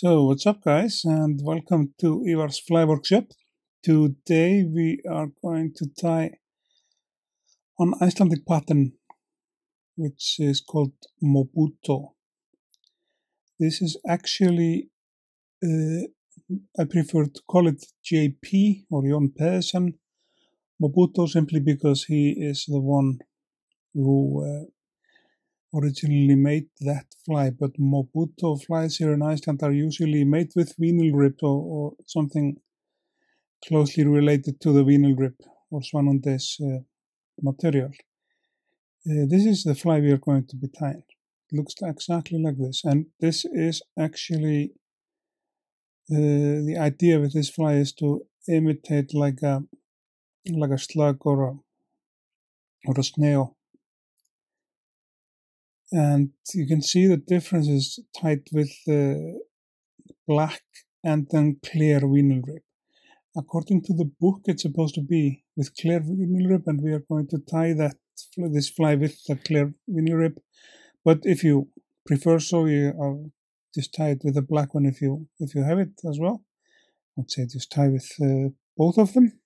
So what's up guys, and welcome to Ívar's Fly Workshop. Today we are going to tie an Icelandic pattern which is called Mobuto. This is actually, I prefer to call it JP or Jón Pedersen Mobuto, simply because he is the one who originally made that fly. But Mobuto flies here in Iceland are usually made with vinyl rib or something closely related to the vinyl rib or swannundaze material. This is the fly we are going to be tying. It looks exactly like this, and this is actually the idea with this fly is to imitate like a slug or a snail. And you can see the difference is tied with black and then clear vinyl rib. According to the book, it's supposed to be with clear vinyl rib, and we are going to tie this fly with the clear vinyl rib. But if you prefer so, you just tie it with the black one if you have it as well. I would say just tie with both of them.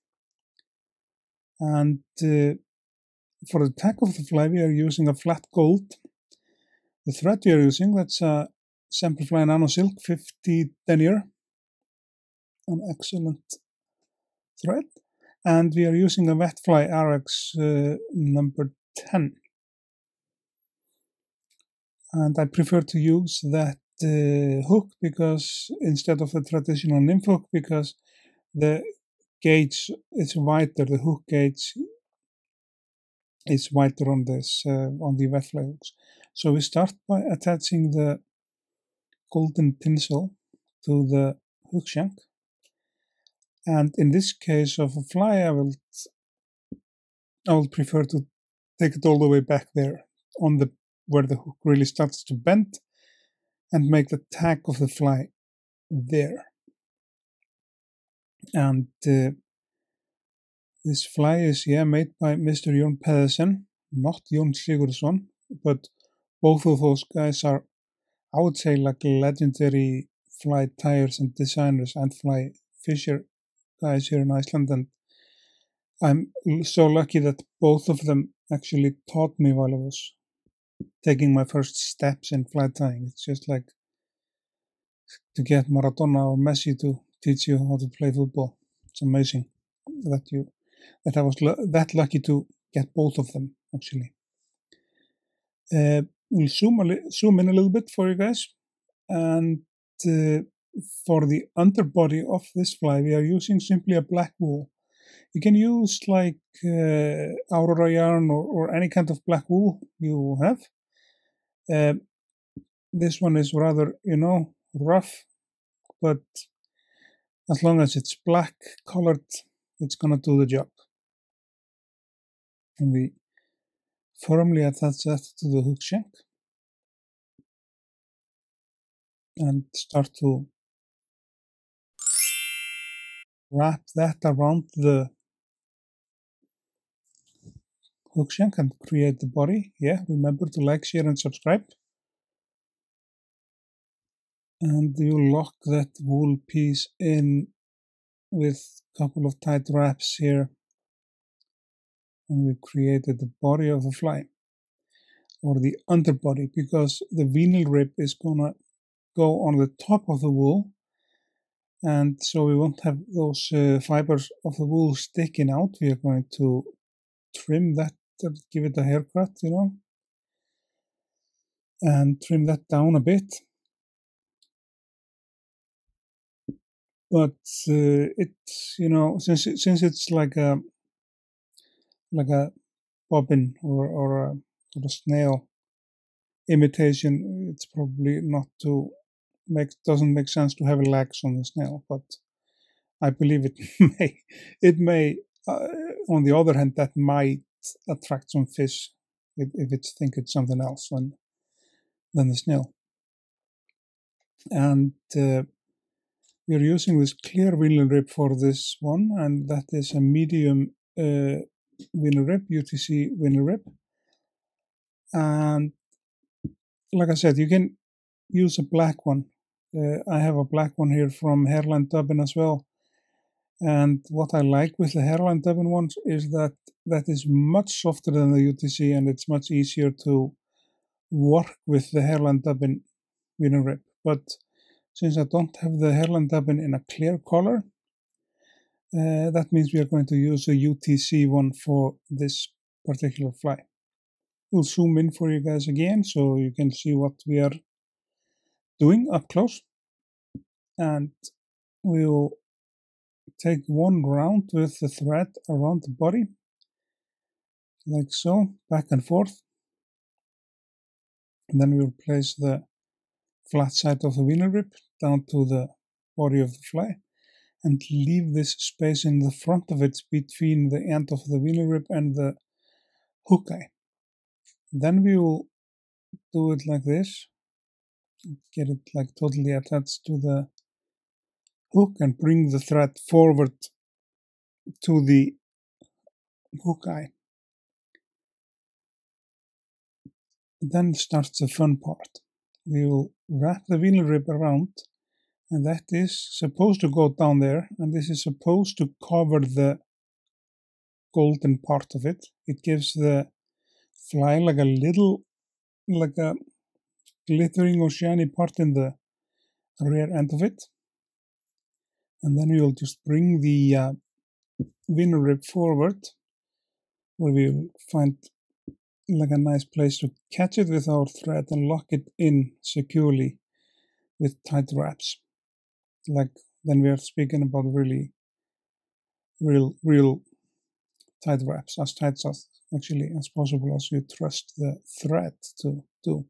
And for the tag of the fly, we are using a flat gold. The thread we are using, that's a Semperfli Nano Silk 50 denier, an excellent thread, and we are using a wet fly RX number 10. And I prefer to use that hook because instead of the traditional nymph hook, because the gauge is wider, the hook gauge is wider on this on the wet fly hooks. So we start by attaching the golden tinsel to the hook shank. And in this case of a fly, I will prefer to take it all the way back there on where the hook really starts to bend, and make the tag of the fly there. And this fly is made by Mr. Jón Pedersen, not Jón Sigurðsson, but both of those guys are, I would say, like legendary fly tyers and designers and fly fisher guys here in Iceland, and I'm so lucky that both of them actually taught me while I was taking my first steps in fly tying. It's just like to get Maradona or Messi to teach you how to play football. It's amazing that I was that lucky to get both of them actually. We'll zoom in a little bit for you guys, and for the underbody of this fly, we are using simply a black wool. You can use like Aurora yarn or any kind of black wool you have. This one is rather, rough, but as long as it's black colored, it's gonna do the job. And we firmly attach that to the hook shank and start to wrap that around the hook shank and create the body. Remember to like, share and subscribe. And you lock that wool piece in with a couple of tight wraps here, and we created the body of the fly, or the underbody, because the vinyl rib is gonna go on the top of the wool, and so we won't have those fibers of the wool sticking out. We are going to trim that, give it a haircut, and trim that down a bit. But it's, since it's like a bobbin or a snail imitation, it's probably doesn't make sense to have legs on the snail, but I believe it may on the other hand, that might attract some fish if it's something else than the snail. And we're using this clear vinyl rib for this one, and that is a medium vinyl rib, UTC vinyl rib. And like I said, you can use a black one I have a black one here from Hairline Dubbin as well. And what I like with the Hairline Dubbin ones is that is much softer than the UTC, and it's much easier to work with the Hairline Dubbin winner rib. But since I don't have the Hairline Dubbin in a clear color, that means we are going to use a UTC one for this particular fly. We'll zoom in for you guys again so you can see what we are doing up close. And we'll take one round with the thread around the body, like so, back and forth. And then we'll place the flat side of the winner rib down to the body of the fly and leave this space in the front of it between the end of the winner rib and the hook eye. Then we will do it like this, get it like totally attached to the hook and bring the thread forward to the hook eye. Then starts the fun part. We will wrap the winner rib around, and that is supposed to go down there, and this is supposed to cover the golden part of it. It gives the fly like a little, like a glittering or shiny part in the rear end of it. And then we will just bring the winner rib forward, where we will find like a nice place to catch it with our thread and lock it in securely with tight wraps. Like then we are speaking about really real tight wraps, as tight as actually as possible as you trust the thread to do.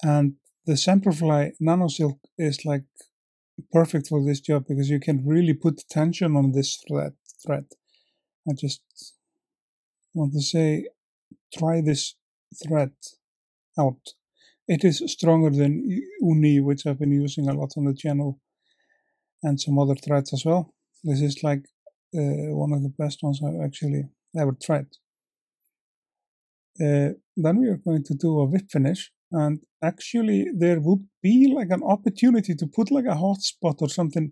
And the Semperfli Nano Silk is like perfect for this job because you can really put tension on this thread. I just want to say, try this thread out. It is stronger than Uni, which I've been using a lot on the channel, and some other threads as well. This is like one of the best ones I've actually ever tried. Then we are going to do a whip finish, and actually there would be like an opportunity to put like a hot spot or something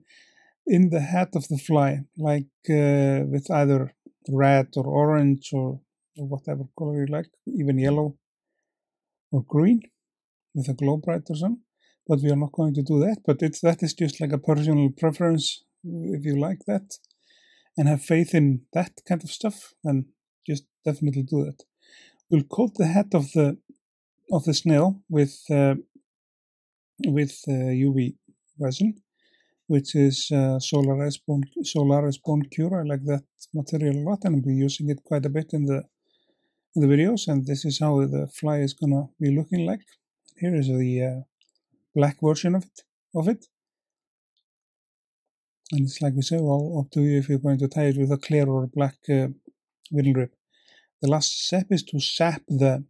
in the head of the fly, like with either red or orange or whatever color you like, even yellow or green with a glow bright or something. But we are not going to do that, but that is just like a personal preference. If you like that and have faith in that kind of stuff, then just definitely do that. We'll coat the head of the snail with UV resin, which is Solaris Bone Cure. I like that material a lot, and I'll be using it quite a bit in the videos. And this is how the fly is gonna be looking like. Here is the black version of it. And it's like we say, well, up to you if you're going to tie it with a clear or black winner rib. The last step is to sap the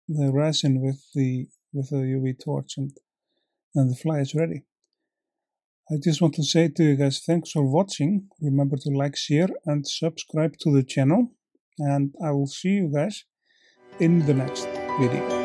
resin with the UV torch, and then the fly is ready. I just want to say to you guys, thanks for watching. Remember to like, share, and subscribe to the channel. And I will see you guys in the next video.